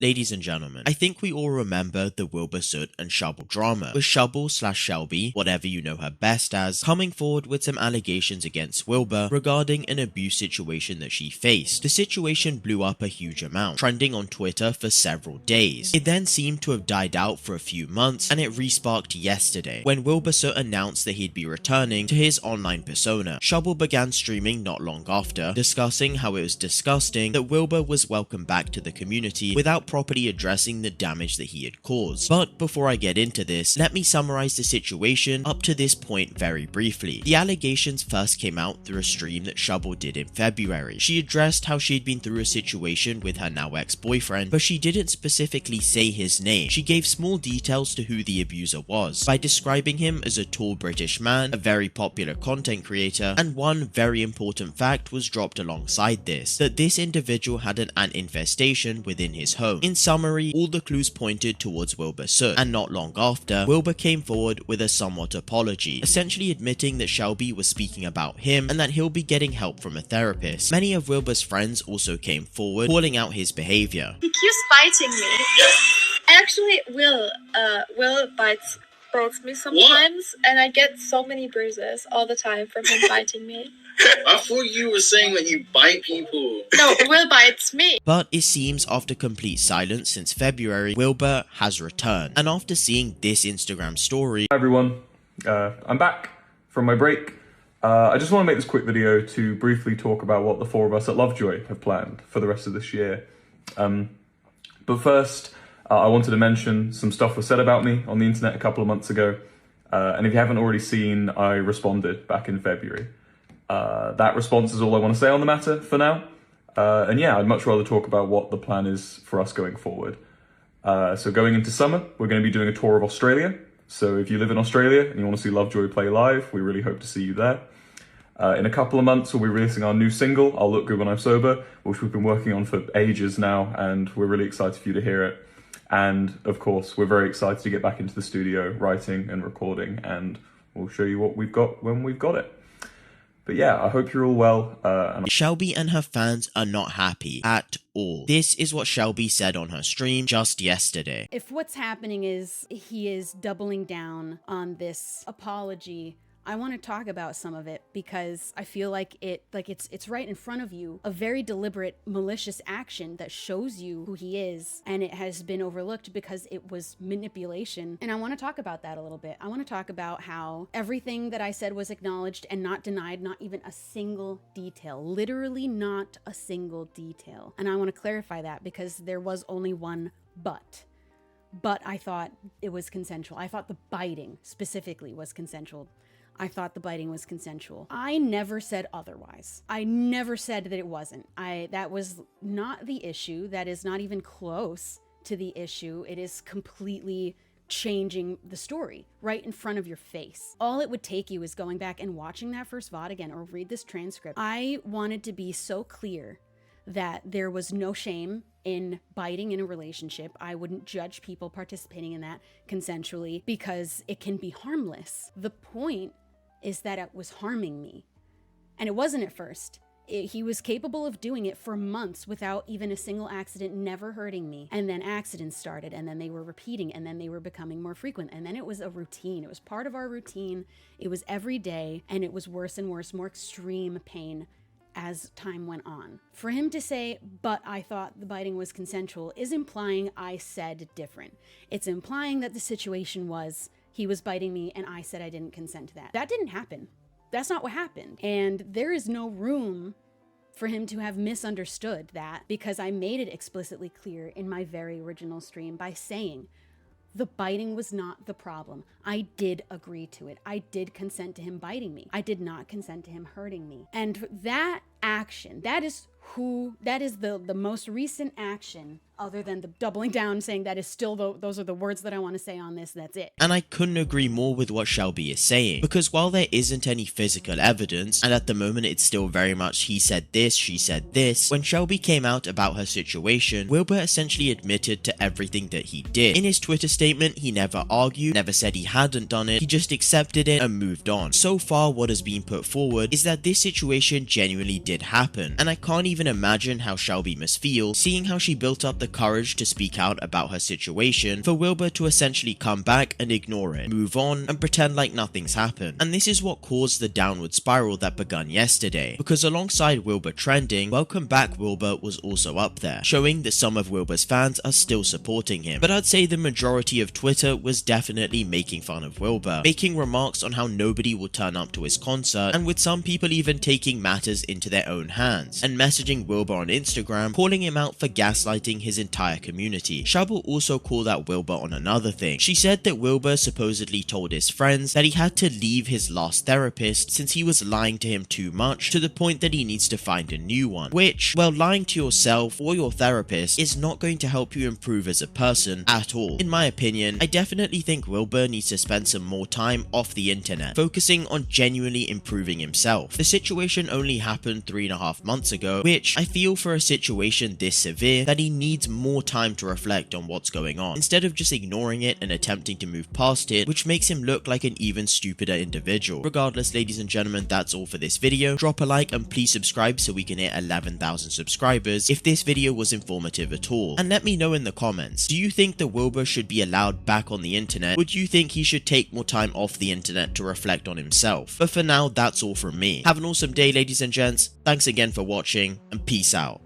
Ladies and gentlemen, I think we all remember the WilburSoot and Shubble drama, with Shubble/Shelby, whatever you know her best as, coming forward with some allegations against Wilbur regarding an abuse situation that she faced. The situation blew up a huge amount, trending on Twitter for several days. It then seemed to have died out for a few months, and it resparked yesterday, when WilburSoot announced that he'd be returning to his online persona. Shubble began streaming not long after, discussing how it was disgusting that Wilbur was welcomed back to the community without properly addressing the damage that he had caused. But before I get into this, let me summarize the situation up to this point very briefly. The allegations first came out through a stream that Shubble did in February. She addressed how she'd been through a situation with her now ex-boyfriend, but she didn't specifically say his name. She gave small details to who the abuser was, by describing him as a tall British man, a very popular content creator, and one very important fact was dropped alongside this, that this individual had an ant infestation within his home. In summary, all the clues pointed towards WilburSoot, and not long after, Wilbur came forward with a somewhat apology, essentially admitting that Shelby was speaking about him and that he'll be getting help from a therapist. Many of Wilbur's friends also came forward, calling out his behavior. He keeps biting me. Actually, Will bites me sometimes, and I get so many bruises all the time from him biting me. I thought you were saying that you bite people. No, Will bites me. But it seems after complete silence since February, Wilbur has returned. And after seeing this Instagram story... Hi everyone, I'm back from my break. I just want to make this quick video to briefly talk about what the four of us at Lovejoy have planned for the rest of this year. But first, I wanted to mention some stuff was said about me on the internet a couple of months ago. And if you haven't already seen, I responded back in February. That response is all I want to say on the matter for now. And yeah, I'd much rather talk about what the plan is for us going forward. So going into summer, we're going to be doing a tour of Australia. So if you live in Australia and you want to see Lovejoy play live, we really hope to see you there. In a couple of months, we'll be releasing our new single, I'll Look Good When I'm Sober, which we've been working on for ages now, and we're really excited for you to hear it. And of course, we're very excited to get back into the studio, writing and recording, and we'll show you what we've got when we've got it. But yeah, I hope you're all well. Shelby and her fans are not happy at all. This is what Shelby said on her stream just yesterday. If what's happening is he is doubling down on this apology, I want to talk about some of it because I feel like it's right in front of you, a very deliberate, malicious action that shows you who he is, and it has been overlooked because it was manipulation. And I want to talk about that a little bit. I want to talk about how everything that I said was acknowledged and not denied, not even a single detail, literally not a single detail. And I want to clarify that because there was only one but I thought it was consensual. I thought the biting specifically was consensual. I thought the biting was consensual. I never said otherwise. I never said that it wasn't. That was not the issue. That is not even close to the issue. It is completely changing the story right in front of your face. All it would take you is going back and watching that first VOD again or read this transcript. I wanted to be so clear that there was no shame in biting in a relationship. I wouldn't judge people participating in that consensually because it can be harmless. The point is that it was harming me. And it wasn't at first. He was capable of doing it for months without even a single accident, never hurting me. And then accidents started, and then they were repeating, and then they were becoming more frequent. And then it was a routine. It was part of our routine. It was every day, and it was worse and worse, more extreme pain as time went on. For him to say, but I thought the biting was consensual, is implying I said different. It's implying that the situation was he was biting me and I said I didn't consent to that. That didn't happen. That's not what happened. And there is no room for him to have misunderstood that because I made it explicitly clear in my very original stream by saying the biting was not the problem. I did agree to it. I did consent to him biting me. I did not consent to him hurting me. And that action, that is the most recent action other than the doubling down saying that is still those are the words that I want to say on this, that's it. And I couldn't agree more with what Shelby is saying, because while there isn't any physical evidence, and at the moment it's still very much he said this, she said this, when Shelby came out about her situation, Wilbur essentially admitted to everything that he did. In his Twitter statement, he never argued, never said he hadn't done it, he just accepted it and moved on. So far, what has been put forward is that this situation genuinely did happen, and I can't even even imagine how Shelby must feel, seeing how she built up the courage to speak out about her situation, for Wilbur to essentially come back and ignore it, move on, and pretend like nothing's happened. And this is what caused the downward spiral that begun yesterday, because alongside Wilbur trending, Welcome Back Wilbur was also up there, showing that some of Wilbur's fans are still supporting him. But I'd say the majority of Twitter was definitely making fun of Wilbur, making remarks on how nobody will turn up to his concert, and with some people even taking matters into their own hands, and messaging Wilbur on Instagram, calling him out for gaslighting his entire community. Shubble also called out Wilbur on another thing. She said that Wilbur supposedly told his friends that he had to leave his last therapist since he was lying to him too much, to the point that he needs to find a new one, which, well, lying to yourself or your therapist is not going to help you improve as a person at all. In my opinion, I definitely think Wilbur needs to spend some more time off the internet, focusing on genuinely improving himself. The situation only happened 3.5 months ago, which I feel for a situation this severe that he needs more time to reflect on what's going on, instead of just ignoring it and attempting to move past it, which makes him look like an even stupider individual. Regardless, ladies and gentlemen, that's all for this video. Drop a like and please subscribe so we can hit 11,000 subscribers if this video was informative at all. And let me know in the comments, do you think that Wilbur should be allowed back on the internet? Would you think he should take more time off the internet to reflect on himself? But for now, that's all from me. Have an awesome day, ladies and gents. Thanks again for watching, and peace out.